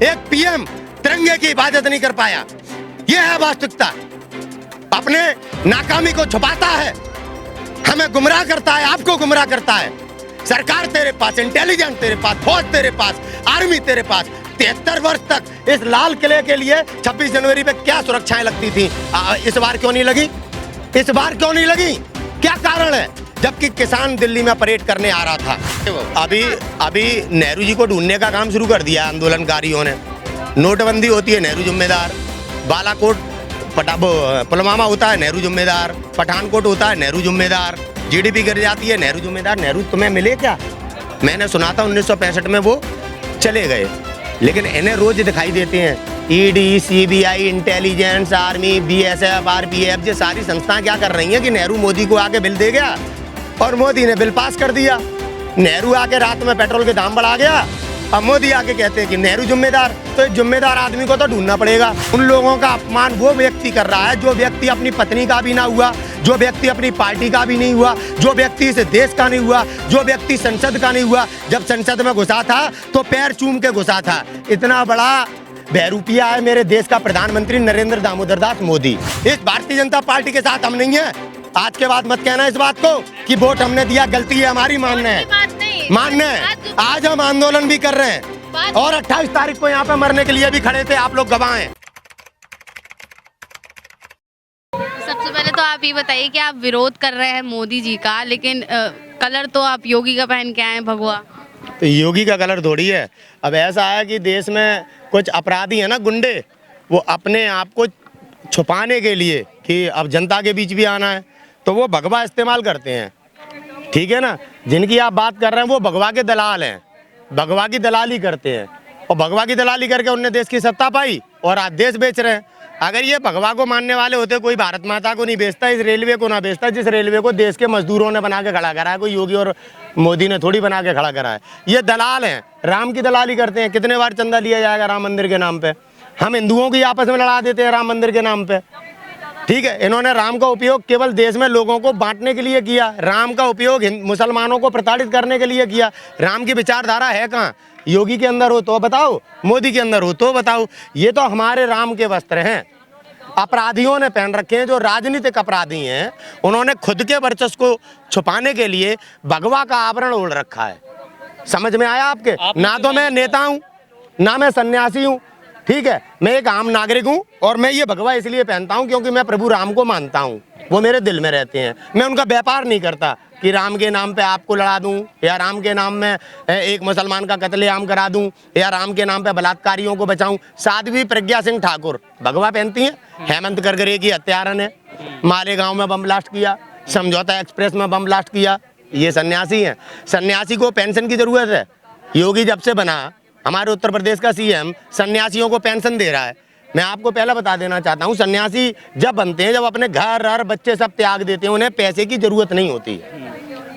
एक पीएम तिरंगे की हिफाजत नहीं कर पाया। यह है वास्तविकता। अपने नाकामी को छुपाता है, हमें गुमराह करता है, आपको गुमराह करता है। सरकार तेरे पास, इंटेलिजेंस तेरे पास, फौज तेरे पास, आर्मी तेरे पास। 73 वर्ष तक इस लाल किले के लिए 26 जनवरी पे क्या सुरक्षाएं लगती थी, इस बार क्यों नहीं लगी? इस बार क्यों नहीं लगी? क्या कारण है? जबकि किसान दिल्ली में परेड करने आ रहा था। अभी नेहरू जी को ढूंढने का काम शुरू कर दिया आंदोलनकारियों ने। नोटबंदी होती है, नेहरू जिम्मेदार। बालाकोट पुलवामा होता है, नेहरू जिम्मेदार। पठानकोट होता है, नेहरू जिम्मेदार। जीडीपी गिर जाती है, नेहरू जिम्मेदार। नेहरू तुम्हें मिले क्या? मैंने सुना था 1965 में वो चले गए, लेकिन इन्हें रोज दिखाई देते हैं। ED, CBI, intelligence, army, BSF, RPF, ये सारी संस्थाएं क्या कर रही हैं कि नेहरू मोदी को आके बिल दे गया और मोदी ने बिल पास कर दिया। नेहरू आके रात में पेट्रोल के दाम बढ़ा गया, अब मोदी आके कहते हैं कि नेहरू जिम्मेदार। तो एक जिम्मेदार आदमी को तो ढूंढना पड़ेगा। उन लोगों का अपमान वो व्यक्ति कर रहा है जो व्यक्ति अपनी पत्नी का भी ना हुआ, जो व्यक्ति अपनी पार्टी का भी नहीं हुआ, जो व्यक्ति इस देश का नहीं हुआ, जो व्यक्ति संसद का नहीं हुआ। जब संसद में घुसा था तो पैर चूम के घुसा था। इतना बड़ा बहरूपिया है मेरे देश का प्रधानमंत्री नरेंद्र दामोदर दास मोदी। इस भारतीय जनता पार्टी के साथ हम नहीं है। आज के बाद मत कहना इस बात को कि वोट हमने दिया, गलती है हमारी, मानना है। आज हम आंदोलन भी कर रहे हैं और 28 तारीख को यहाँ पे मरने के लिए भी खड़े थे। आप लोग गवाह हैं। सबसे पहले तो आप ये बताइए कि आप विरोध कर रहे हैं मोदी जी का, लेकिन कलर तो आप योगी का पहन के आए हैं, भगवा। तो योगी का कलर थोड़ी है। अब ऐसा है कि देश में कुछ अपराधी है ना, गुंडे, वो अपने आप को छुपाने के लिए कि अब जनता के बीच भी आना है तो वो भगवा इस्तेमाल करते हैं। ठीक है ना? जिनकी आप बात कर रहे हैं वो भगवा के दलाल हैं, भगवा की दलाली करते हैं और भगवा की दलाली करके उनने देश की सत्ता पाई और आज देश बेच रहे हैं। अगर ये भगवा को मानने वाले होते, कोई भारत माता को नहीं बेचता, इस रेलवे को ना बेचता, जिस रेलवे को देश के मजदूरों ने बना के खड़ा करा है। कोई योगी और मोदी ने थोड़ी बना के खड़ा करा है। ये दलाल हैं, राम की दलाली करते हैं। कितने बार चंदा लिया जाएगा राम मंदिर के नाम पे? हम हिंदुओं की आपस में लड़ा देते हैं राम मंदिर के नाम पे। ठीक है, इन्होंने राम का उपयोग केवल देश में लोगों को बांटने के लिए किया। राम का उपयोग मुसलमानों को प्रताड़ित करने के लिए किया। राम की विचारधारा है कहाँ? योगी के अंदर हो तो बताओ, मोदी के अंदर हो तो बताओ। ये तो हमारे राम के वस्त्र हैं, अपराधियों ने पहन रखे हैं। जो राजनीतिक अपराधी हैं उन्होंने खुद के वर्चस्व को छुपाने के लिए भगवा का आवरण ओढ़ रखा है। समझ में आया आपके? ना तो मैं नेता हूँ, ना मैं सन्यासी हूँ। ठीक है, मैं एक आम नागरिक हूँ और मैं ये भगवा इसलिए पहनता हूँ क्योंकि मैं प्रभु राम को मानता हूँ, वो मेरे दिल में रहते हैं। मैं उनका व्यापार नहीं करता कि राम के नाम पे आपको लड़ा दूं या राम के नाम में एक मुसलमान का कत्लेआम करा दूं या राम के नाम पे बलात्कारियों को बचाऊं। साध्वी प्रज्ञा सिंह ठाकुर भगवा पहनती हैं। हेमंत करकरे की हत्यारा ने मालेगांव में बम ब्लास्ट किया, समझौता एक्सप्रेस में बम ब्लास्ट किया। ये सन्यासी हैं। सन्यासी को पेंशन की जरूरत है। योगी जब से बना हमारे उत्तर प्रदेश का सीएम सन्यासियों को पेंशन दे रहा है। मैं आपको पहले बता देना चाहता हूँ, सन्यासी जब बनते हैं, जब अपने घर और बच्चे सब त्याग देते हैं, उन्हें पैसे की जरूरत नहीं होती।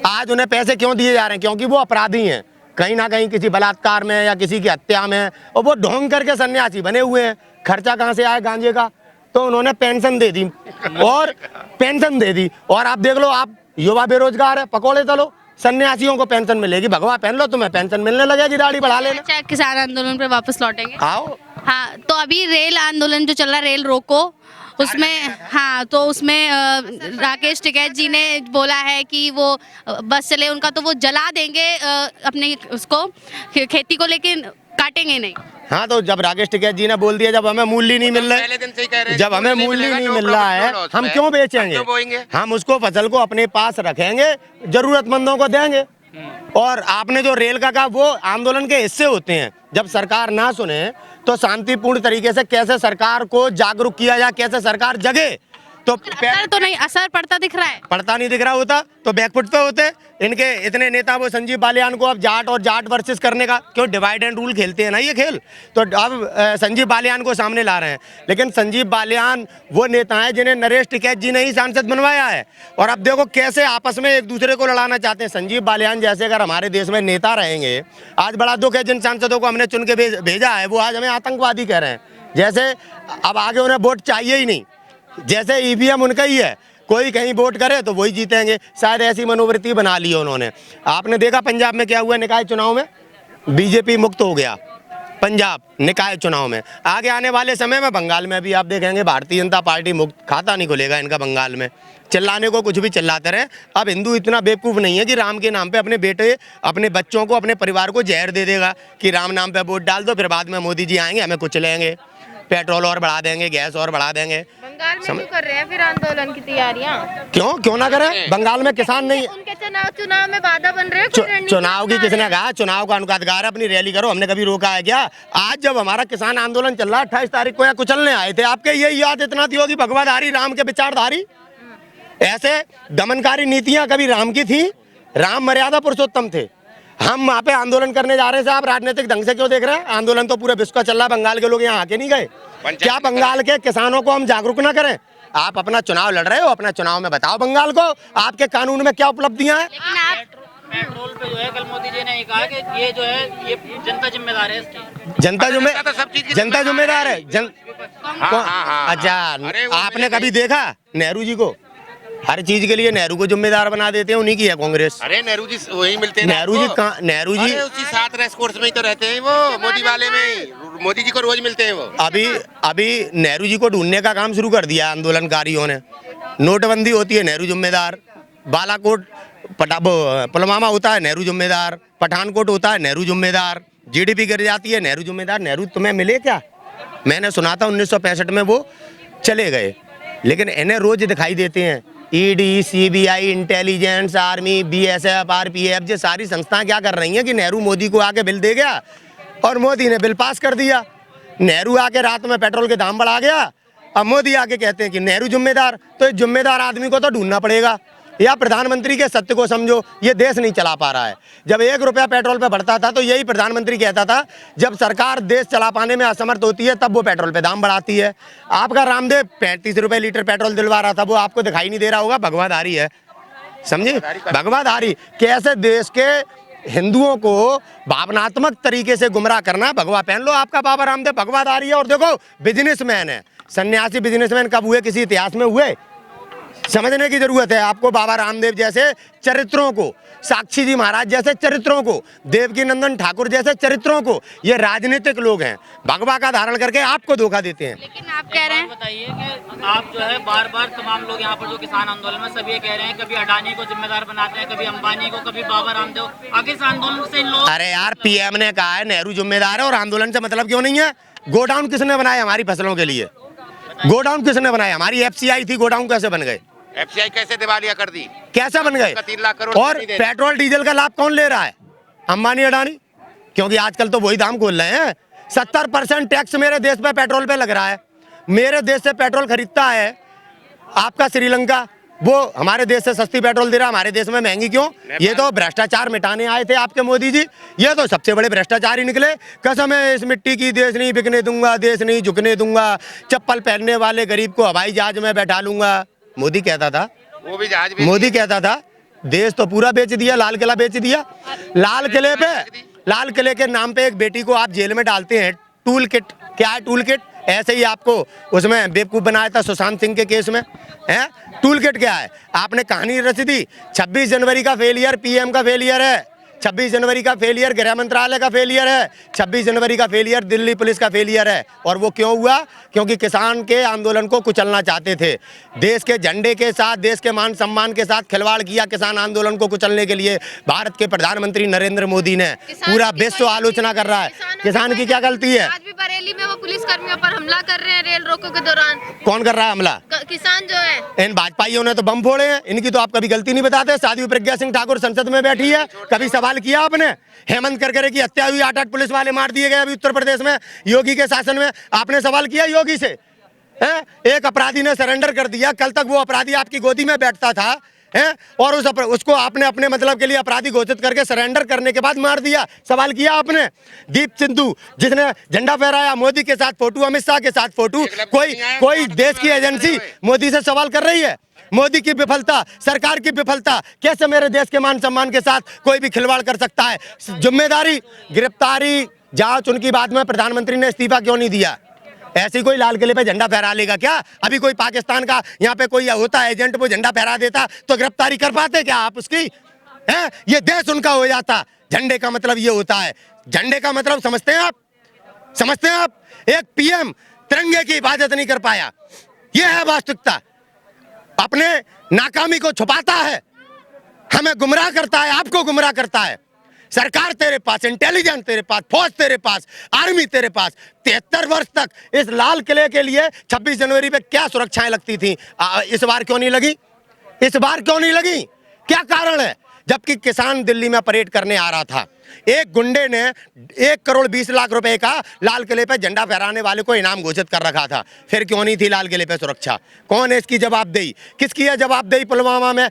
आज उन्हें पैसे क्यों दिए जा रहे हैं? क्योंकि वो अपराधी हैं, कहीं ना कहीं किसी बलात्कार में या किसी की हत्या में, और वो ढोंग करके सन्यासी बने हुए हैं। खर्चा कहाँ से आए गांजे का? तो उन्होंने पेंशन दे दी और पेंशन दे दी। और आप देख लो, आप युवा बेरोजगार है, पकौड़े तलो, सन्यासियों को पेंशन मिलेगी। भगवा पहन लो, तुम्हें पेंशन मिलने लगेगी, दाढ़ी बढ़ा लेना। अच्छा, किसान आंदोलन पे वापस लौटेंगे? आओ। हाँ, तो अभी रेल आंदोलन जो चल रहा है, रेल रोको, उसमें हाँ, तो उसमें राकेश टिकैत जी ने बोला है कि वो बस चले उनका तो वो जला देंगे अपने उसको, खेती को, लेकिन काटेंगे नहीं। हाँ, तो जब राकेश टिकैत जी ने बोल दिया, जब हमें मूल्य नहीं मिल रहा है, जब हमें मूल्य नहीं मिल रहा है, हम क्यों बेचेंगे? हम उसको फसल को अपने पास रखेंगे, जरूरतमंदों को देंगे। और आपने जो रेल का कहा, वो आंदोलन के हिस्से होते हैं। जब सरकार ना सुने तो शांतिपूर्ण तरीके से कैसे सरकार को जागरूक किया जाए, कैसे सरकार जगे। तो असर तो नहीं, असर पड़ता दिख रहा है? पड़ता नहीं दिख रहा होता तो बैकफुट पे होते इनके इतने नेता। वो संजीव बालियान को अब जाट और जाट वर्सेस करने का, क्यों डिवाइड एंड रूल खेलते हैं ना ये खेल, तो अब संजीव बालियान को सामने ला रहे हैं। लेकिन संजीव बालियान वो नेता हैं जिन्हें नरेश टिकैत जी ने ही सांसद बनवाया है। और अब देखो कैसे आपस में एक दूसरे को लड़ाना चाहते हैं। संजीव बालियान जैसे अगर हमारे देश में नेता रहेंगे, आज बड़ा दुख है, जिन सांसदों को हमने चुन के भेजा है वो आज हमें आतंकवादी कह रहे हैं। जैसे अब आगे उन्हें वोट चाहिए ही नहीं, जैसे ईवीएम उनका ही है, कोई कहीं वोट करे तो वही जीतेंगे। शायद ऐसी मनोवृत्ति बना ली है उन्होंने। आपने देखा पंजाब में क्या हुआ, निकाय चुनाव में बीजेपी मुक्त हो गया, पंजाब निकाय चुनाव में। आगे आने वाले समय में बंगाल में भी आप देखेंगे भारतीय जनता पार्टी मुक्त खाता नहीं खुलेगा इनका बंगाल में। चिल्लाने को कुछ भी चिल्लाते रहे। अब हिंदू इतना बेवकूफ़ नहीं है कि राम के नाम पे अपने बेटे, अपने बच्चों को, अपने परिवार को जहर दे देगा कि राम नाम पे वोट डाल दो, फिर बाद में मोदी जी आएंगे हमें कुचलेंगे, पेट्रोल और बढ़ा देंगे, गैस और बढ़ा देंगे। बंगाल में क्यों कर रहे हैं फिर आंदोलन की तैयारियां? क्यों ना करें? बंगाल में किसान नहीं, उनके चुनाव में बाधा बन रहे हैं। चुनाव की किसने कहा? चुनाव का उनका अधिकार है, अपनी रैली करो, हमने कभी रोका है क्या? आज जब हमारा किसान आंदोलन चल रहा है 28 तारीख को यहाँ कुचलने आए थे, आपके यही याद इतना थी होगी भगवाधारी राम के विचारधारी? ऐसे दमनकारी नीतियां कभी राम की थी? राम मर्यादा पुरुषोत्तम थे। हम वहाँ पे आंदोलन करने जा रहे थे, आप राजनीतिक ढंग से क्यों देख रहे हैं? आंदोलन तो पूरे विश्व का चल रहा है, बंगाल के लोग यहाँ आके नहीं गए क्या? बंगाल के किसानों को हम जागरूक ना करें? आप अपना चुनाव लड़ रहे हो, अपना चुनाव में बताओ बंगाल को आपके कानून में क्या उपलब्धियां हैं। लेकिन आप पेट्रोल पे जो है कल मोदी जी ने कहा कि ये जो है ये जनता जिम्मेदार है इसकी। जनता जिम्मेदार है। हाँ। अच्छा, अरे वो आपने कभी देखा नेहरू जी को? हर चीज के लिए नेहरू को जिम्मेदार बना देते हैं, उन्हीं की है कांग्रेस। अरे नेहरू जी वही मिलते हैं। नेहरू जी कहाँ? नेहरू जी अरे उसी साथ रेस कोर्स में ही तो रहते हैं वो, मोदी वाले में। मोदी जी को रोज मिलते हैं वो। अभी नेहरू जी को ढूंढने का काम शुरू कर दिया आंदोलनकारियों ने। नोटबंदी होती है नेहरू जिम्मेदार, बालाकोट पुलवामा होता है नेहरू जिम्मेदार, पठानकोट होता है नेहरू जिम्मेदार, जीडीपी गिर जाती है नेहरू जिम्मेदार। नेहरू तुम्हें मिले क्या? मैंने सुना था 1965 में वो चले गए, लेकिन इन्हें रोज दिखाई देते हैं। ED, CBI, intelligence, army, BSF, RPF, ये सारी संस्थाएं क्या कर रही हैं कि नेहरू मोदी को आके बिल दे गया और मोदी ने बिल पास कर दिया। नेहरू आके रात में पेट्रोल के दाम बढ़ा गया, अब मोदी आके कहते हैं कि नेहरू जिम्मेदार। तो इस जिम्मेदार आदमी को तो ढूंढना पड़ेगा, या प्रधानमंत्री के सत्य को समझो। ये देश नहीं चला पा रहा है। जब 1 रुपया पेट्रोल पे बढ़ता था तो यही प्रधानमंत्री कहता था जब सरकार देश चला पाने में असमर्थ होती है तब वो पेट्रोल पे दाम बढ़ाती है। आपका रामदेव 35 रुपए लीटर पेट्रोल दिलवा रहा था, वो आपको दिखाई नहीं दे रहा होगा, भगवाधारी है, समझे? भगवाधारी कैसे देश के हिंदुओं को भावनात्मक तरीके से गुमराह करना। भगवा पहन लो, आपका बाबा रामदेव भगवाधारी है। और देखो बिजनेसमैन है, सन्यासी बिजनेसमैन कब हुए? किसी इतिहास में हुए? समझने की जरूरत है आपको। बाबा रामदेव जैसे चरित्रों को, साक्षी जी महाराज जैसे चरित्रों को, देवकी नंदन ठाकुर जैसे चरित्रों को, ये राजनीतिक लोग हैं, भगवा का धारण करके आपको धोखा देते हैं। लेकिन आप कह रहे हैं, बताइए कि आप जो है बार बार तमाम लोग यहाँ पर जो किसान आंदोलन में सब ये कह रहे हैं, कभी अडानी को जिम्मेदार बनाते हैं, कभी अंबानी को, कभी बाबा रामदेव। आगे इस आंदोलन से इन लोग, अरे यार, पीएम ने कहा है नेहरू जिम्मेदार है और आंदोलन से मतलब क्यों नहीं है? गोडाउन किसने बनाए हमारी फसलों के लिए? गोडाउन किसने बनाए? हमारी एफसीआई थी, गोडाउन कैसे बन गए? एफसीआई कैसे दिवालिया कर दी? कैसा बन गए? 3 लाख करोड़ और नहीं दे। पेट्रोल डीजल का लाभ कौन ले रहा है? अंबानी अडानी, क्योंकि आजकल तो वही दाम खोल रहे हैं। 70% टैक्स मेरे देश पे पेट्रोल पे लग रहा है। मेरे देश से पेट्रोल खरीदता है आपका श्रीलंका, वो हमारे देश से सस्ती पेट्रोल दे रहा है, हमारे देश में महंगी क्यों? ये तो भ्रष्टाचार मिटाने आए थे आपके मोदी जी, ये तो सबसे बड़े भ्रष्टाचारी निकले। कसम है इस मिट्टी की, देश नहीं बिकने दूंगा, देश नहीं झुकने दूंगा, चप्पल पहनने वाले गरीब को हवाई जहाज में बैठा लूंगा। मोदी कहता था, वो भी जहाज भी मोदी कहता था देश तो पूरा बेच दिया, लाल किला बेच दिया। लाल किले पे, लाल किले के नाम पे एक बेटी को आप जेल में डालते हैं। टूल किट क्या है? टूल किट ऐसे ही आपको उसमें बेवकूफ बनाया था सुशांत सिंह के केस में, है? टूल किट क्या है? आपने कहानी रच दी। 26 जनवरी का फेलियर पीएम का फेलियर है, 26 जनवरी का फेलियर गृह मंत्रालय का फेलियर है, 26 जनवरी का फेलियर दिल्ली पुलिस का फेलियर है। और वो क्यों हुआ? क्योंकि किसान के आंदोलन को कुचलना चाहते थे। देश के झंडे के साथ, देश के मान सम्मान के साथ खिलवाड़ किया किसान आंदोलन को कुचलने के लिए। भारत के प्रधानमंत्री नरेंद्र मोदी ने, पूरा विश्व आलोचना कर रहा है। किसान की क्या गलती है? आज भी बरेली में वो पुलिस कर्मियों पर हमला कर रहे हैं रेल रोको के दौरान। कौन कर रहा है हमला? किसान जो है। इन भाजपाइयों ने तो बम फोड़े हैं, इनकी तो आप कभी गलती नहीं बताते। साध्वी प्रज्ञा सिंह ठाकुर संसद में बैठी है, कभी सवाल किया आपने? हेमंत करकरे की हत्या हुई, 8 पुलिस वाले मार दिए गए अभी उत्तर प्रदेश में योगी के शासन में, आपने सवाल किया योगी से? हैं? एक अपराधी ने सरेंडर कर दिया, कल तक वो अपराधी आपकी गोदी में बैठता था, हैं? और उसको आपने अपने मतलब के लिए अपराधी घोषित करके सरेंडर करने के बाद मार दिया। सवाल किया आपने? दीप सिंधु जिसने झंडा फहराया, मोदी के साथ फोटो, अमित शाह के साथ फोटो, कोई देश की एजेंसी मोदी से सवाल कर रही है? मोदी की विफलता, सरकार की विफलता, कैसे मेरे देश के मान सम्मान के साथ कोई भी खिलवाड़ कर सकता है? जिम्मेदारी, गिरफ्तारी, जांच, उनकी बात में प्रधानमंत्री ने इस्तीफा क्यों नहीं दिया? ऐसे कोई लाल किले पे झंडा फहरा लेगा क्या? अभी कोई पाकिस्तान का यहाँ पे कोई होता है एजेंट, वो झंडा फहरा देता तो गिरफ्तारी कर पाते क्या आप उसकी? हैं? ये देश उनका हो जाता। झंडे का मतलब ये होता है, झंडे का मतलब समझते हैं आप? समझते हैं आप? एक पीएम तिरंगे की हिफाजत नहीं कर पाया, यह है वास्तविकता। अपने नाकामी को छुपाता है, हमें गुमराह करता है, आपको गुमराह करता है। सरकार तेरे पास, इंटेलिजेंस तेरे पास, फौज तेरे पास, आर्मी तेरे पास। 73 वर्ष तक इस लाल किले के लिए 26 जनवरी पे क्या सुरक्षाएं लगती थी, इस बार क्यों नहीं लगी? इस बार क्यों नहीं लगी? क्या कारण है? जबकि किसान दिल्ली में परेड करने आ रहा था, एक गुंडे ने 1 करोड़ 20 लाख रुपए का लाल किले पे झंडा फहराने वाले को इनाम घोषित कर रखा था। फिर क्यों नहीं थी लाल किले पे सुरक्षा? कौन है इसकी जवाबदेही? किसकी है जवाबदेही? पुलवामा में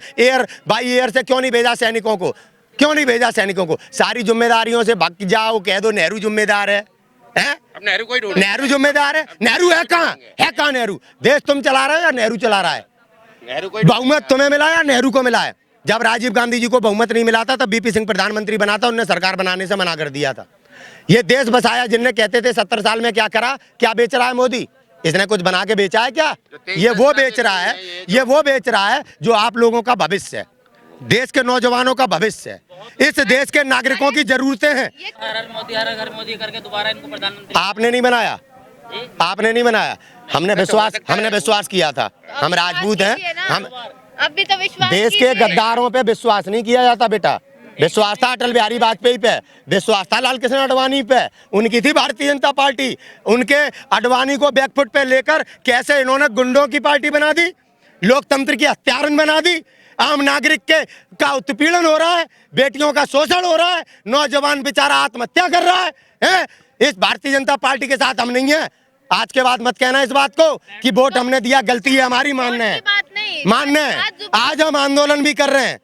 बाई एयर से क्यों नहीं भेजा सैनिकों को? क्यों नहीं भेजा सैनिकों को? सारी जिम्मेदारियों से भाग जाओ, कह दो नेहरू जिम्मेदार है। अब नेहरू कोई ढूंढ, नेहरू जिम्मेदार है? नेहरू है कहाँ? है कहाँ नेहरू? देश तुम चला रहे हो या नेहरू चला रहा है? नेहरू कोई बहुमत तुम्हें मिला या नेहरू को मिला है? जब राजीव गांधी जी को बहुमत नहीं मिला था तब बीपी सिंह प्रधानमंत्री बना था, उन्होंने सरकार बनाने से मना कर दिया था। ये देश बसाया जिनने कहते थे 70 साल में क्या करा, क्या बेच रहा है मोदी? इसने कुछ बना के बेचा है क्या? ये वो बेच रहा है, ये वो बेच रहा है जो आप लोगों का भविष्य है, देश के नौजवानों का भविष्य है, इस देश के नागरिकों की जरूरतें हैं। हर मोदी हर घर मोदी करके दोबारा इनको प्रधानमंत्री आपने नहीं बनाया, आपने नहीं बनाया, हमने विश्वास किया था। हम राजपूत हैं, हम अब भी तो विश्वास देश के गद्दारों पे विश्वास नहीं किया जाता बेटा। विश्वास था अटल बिहारी वाजपेयी पे, विश्वास था लाल कृष्ण आडवाणी पे, उनकी थी भारतीय जनता पार्टी। उनके आडवाणी को बैकफुट पे लेकर कैसे इन्होंने गुंडों की पार्टी बना दी, लोकतंत्र की हत्यारन बना दी, आम नागरिक का उत्पीड़न हो रहा है, बेटियों का शोषण हो रहा है, नौजवान बेचारा आत्महत्या कर रहा है? इस भारतीय जनता पार्टी के साथ हम नहीं है। आज के बाद मत कहना इस बात को कि वोट हमने दिया गलती है हमारी, मानना है, मानना है। आज हम आंदोलन भी कर रहे हैं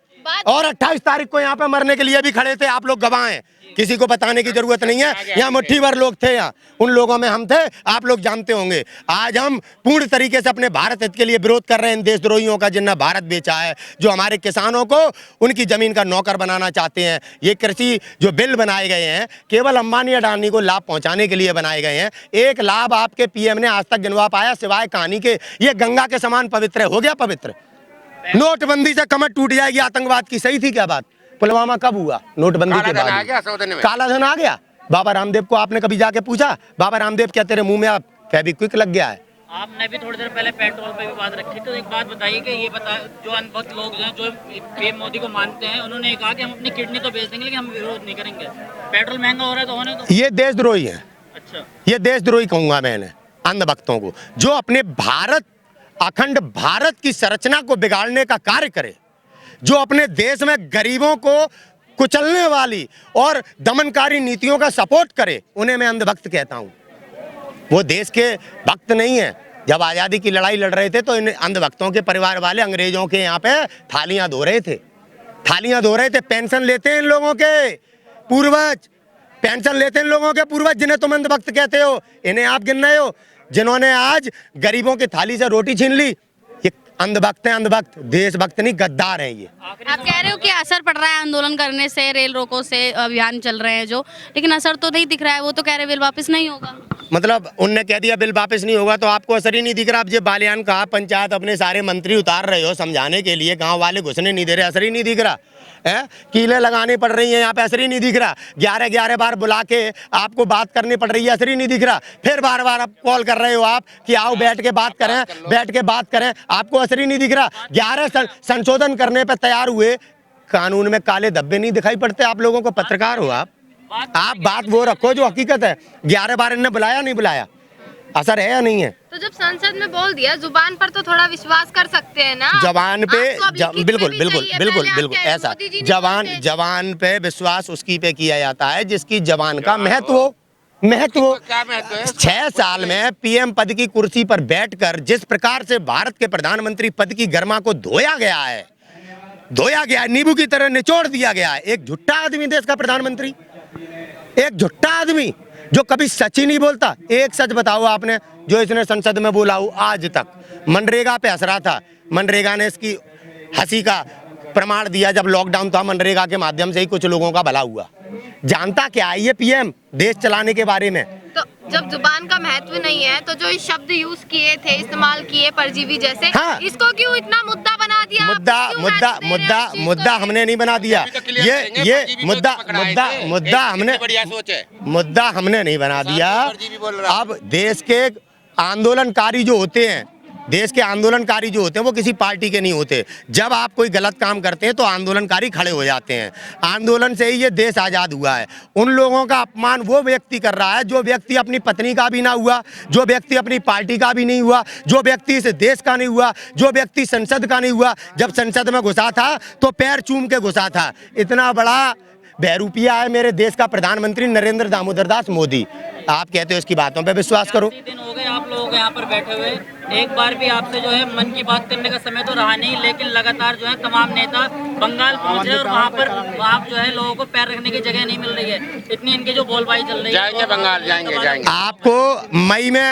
और 28 तारीख को यहाँ पे मरने के लिए भी खड़े थे, आप लोग गवाह हैं, किसी को बताने की जरूरत नहीं है। यहाँ मुट्ठी भर लोग थे, यहाँ उन लोगों में हम थे, आप लोग जानते होंगे। आज हम पूर्ण तरीके से अपने भारत हित के लिए विरोध कर रहे हैं इन देशद्रोहियों का जिन्हें भारत बेचा है, जो हमारे किसानों को उनकी जमीन का नौकर बनाना चाहते हैं। ये कृषि जो बिल बनाए गए हैं केवल अंबानी अडानी को लाभ पहुंचाने के लिए बनाए गए हैं। एक लाभ आपके पीएम ने आज तक गिनवा पाया सिवाय कहानी के, ये गंगा के समान पवित्र है, हो गया पवित्र? नोटबंदी से कमर टूट जाएगी आतंकवाद की, सही थी क्या बात? पुलवामा कब हुआ? नोटबंदी के बाद काला धन आ गया। बाबा रामदेव को आपने कभी जाके पूछा, बाबा रामदेव क्या तेरे मुंह में आप फेविक्विक लग गया है? आपने भी थोड़ी देर पहले पेट्रोल पे भी बात रखी, तो एक बात बताइए कि ये बता, जो अनभक्त लोग हैं जो पीएम मोदी को मानते हैं, उन्होंने कहा कि हम अपनी किडनी तो बेच देंगे लेकिन हम विरोध नहीं करेंगे। पेट्रोल महंगा हो रहा है तो होने दो। ये देशद्रोही है। अच्छा, ये देशद्रोही कहूंगा मैंने अंधभक्तों को, जो अपने भारत, अखंड भारत की संरचना को बिगाड़ने का कार्य करे, जो अपने देश में गरीबों को कुचलने वाली और दमनकारी नीतियों का सपोर्ट करे, उन्हें मैं अंधभक्त कहता हूं। वो देश के भक्त नहीं है। जब आज़ादी की लड़ाई लड़ रहे थे तो इन अंधभक्तों के परिवार वाले अंग्रेजों के यहाँ पे थालियां धो रहे थे, थालियां धो रहे थे। पेंशन लेते हैं इन लोगों के पूर्वज, पेंशन लेते हैं इन लोगों के पूर्वज, जिन्हें तुम अंधभक्त कहते हो, इन्हें आप गिन रहे हो, जिन्होंने आज गरीबों की थाली से रोटी छीन ली। ये अंधभक्त हैं, अंधभक्त, देशभक्त नहीं, गद्दार हैं ये। आप कह रहे हो कि असर पड़ रहा है आंदोलन करने से, रेल रोको से, अभियान चल रहे हैं जो, लेकिन असर तो नहीं दिख रहा है। वो तो कह रहे बिल वापस नहीं होगा। मतलब उनने कह दिया बिल वापस नहीं होगा तो आपको असर ही नहीं दिख रहा। अब ये बालियान कहा, पंचायत अपने सारे मंत्री उतार रहे हो समझाने के लिए, गांव वाले घुसने नहीं दे रहे, असर ही नहीं दिख रहा है। कीलें लगानी पड़ रही हैं यहाँ पे, असर ही नहीं दिख रहा। 11 बार बुला के आपको बात करनी पड़ रही है, असर ही नहीं दिख रहा। फिर बार बार आप कॉल कर रहे हो आप कि आओ बैठ के बात करें, बैठ के बात करें, आपको असर ही नहीं दिख रहा। 11 संशोधन करने पर तैयार हुए, कानून में काले धब्बे नहीं दिखाई पड़ते आप लोगों को? पत्रकार हो आप बात वो रखो जो हकीकत है। 11 बार इन्हें बुलाया, नहीं बुलाया, असर है या नहीं है? तो जब संसद में बोल दिया, जुबान पर तो थोड़ा विश्वास कर सकते हैं ना। जवान पे बिल्कुल ऐसा जवान जवान पे विश्वास उसकी पे किया जाता है जिसकी जवान का महत्व। क्या महत्व है? 6 साल में पीएम पद की कुर्सी पर बैठकर जिस प्रकार से भारत के प्रधानमंत्री पद की गरिमा को धोया गया है, नींबू की तरह निचोड़ दिया गया है। एक झूठा आदमी देश का प्रधानमंत्री, एक झूठा आदमी जो कभी सच ही नहीं बोलता। एक सच बताओ आपने जो इसने संसद में बोला हो आज तक। मनरेगा पे हंस रहा था, मनरेगा ने इसकी हंसी का प्रमाण दिया। जब लॉकडाउन था मनरेगा के माध्यम से ही कुछ लोगों का भला हुआ। जानता क्या है ये पीएम देश चलाने के बारे में? तो जब जुबान का महत्व नहीं है तो जो शब्द यूज किए थे, इस्तेमाल किए परजीवी जैसे, हाँ। इसको क्यों इतना मुद्दा बना दिया? आप मुद्दा क्यों मुद्दा हट दे रहे हैं मुद्दा उस चीज़ को मुद्दा लेके? हमने नहीं बना दिया। अभी तो clear ये करेंगे, ये फर्जी भी मुद्दा तो पकड़ाए मुद्दा थे। मुद्दा एक हमने कितनी बढ़िया सोच है। मुद्दा हमने नहीं बना दिया। फर्जी भी बोल रहा है। अब देश के आंदोलनकारी जो होते हैं, देश के आंदोलनकारी जो होते हैं वो किसी पार्टी के नहीं होते। जब आप कोई गलत काम करते हैं तो आंदोलनकारी खड़े हो जाते हैं। आंदोलन से ही ये देश आज़ाद हुआ है। उन लोगों का अपमान वो व्यक्ति कर रहा है जो व्यक्ति अपनी पत्नी का भी ना हुआ, जो व्यक्ति अपनी पार्टी का भी नहीं हुआ, जो व्यक्ति इस देश का नहीं हुआ, जो व्यक्ति संसद का नहीं हुआ। जब संसद में घुसा था तो पैर चूम के घुसा था। इतना बड़ा बहरूपिया है मेरे देश का प्रधानमंत्री नरेंद्र दामोदर दास मोदी। आप कहते हो इसकी बातों पे विश्वास करो। 80 दिन हो गए आप लोग यहाँ पर बैठे हुए, एक बार भी आपसे जो है मन की बात करने का समय तो रहा नहीं, लेकिन लगातार जो है तमाम नेता बंगाल पहुंच रहे और वहाँ पर आप जो है लोगों को पैर रखने की जगह नहीं मिल रही है। इतनी इनकी जो बोलबाजी चल रही है। जाएंगे बंगाल, जाएंगे। आपको मई में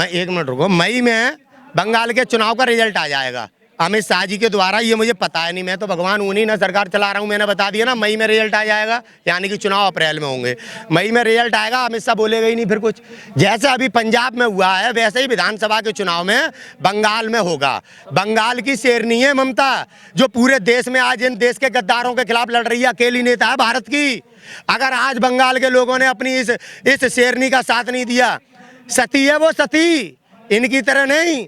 एक मिनट रुको, मई में बंगाल के चुनाव का रिजल्ट आ जाएगा अमित शाह जी के द्वारा। ये मुझे पता है नहीं, मैं तो भगवान हूँ नहीं ना, सरकार चला रहा हूँ। मैंने बता दिया ना, मई में रिजल्ट आ जाएगा, यानी कि चुनाव अप्रैल में होंगे। मई में रिजल्ट आएगा, अमित शाह बोलेगा ही नहीं फिर कुछ। जैसे अभी पंजाब में हुआ है वैसे ही विधानसभा के चुनाव में बंगाल में होगा। बंगाल की शेरनी है ममता, जो पूरे देश में आज इन देश के गद्दारों के खिलाफ लड़ रही है, अकेली नेता है भारत की। अगर आज बंगाल के लोगों ने अपनी इस शेरनी का साथ नहीं दिया, सती है वो सती, इनकी तरह नहीं।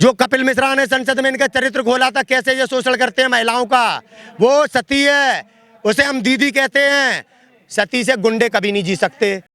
जो कपिल मिश्रा ने संसद में इनका चरित्र खोला था, कैसे ये शोषण करते हैं महिलाओं का, वो सती है, उसे हम दीदी कहते हैं। सती से गुंडे कभी नहीं जी सकते।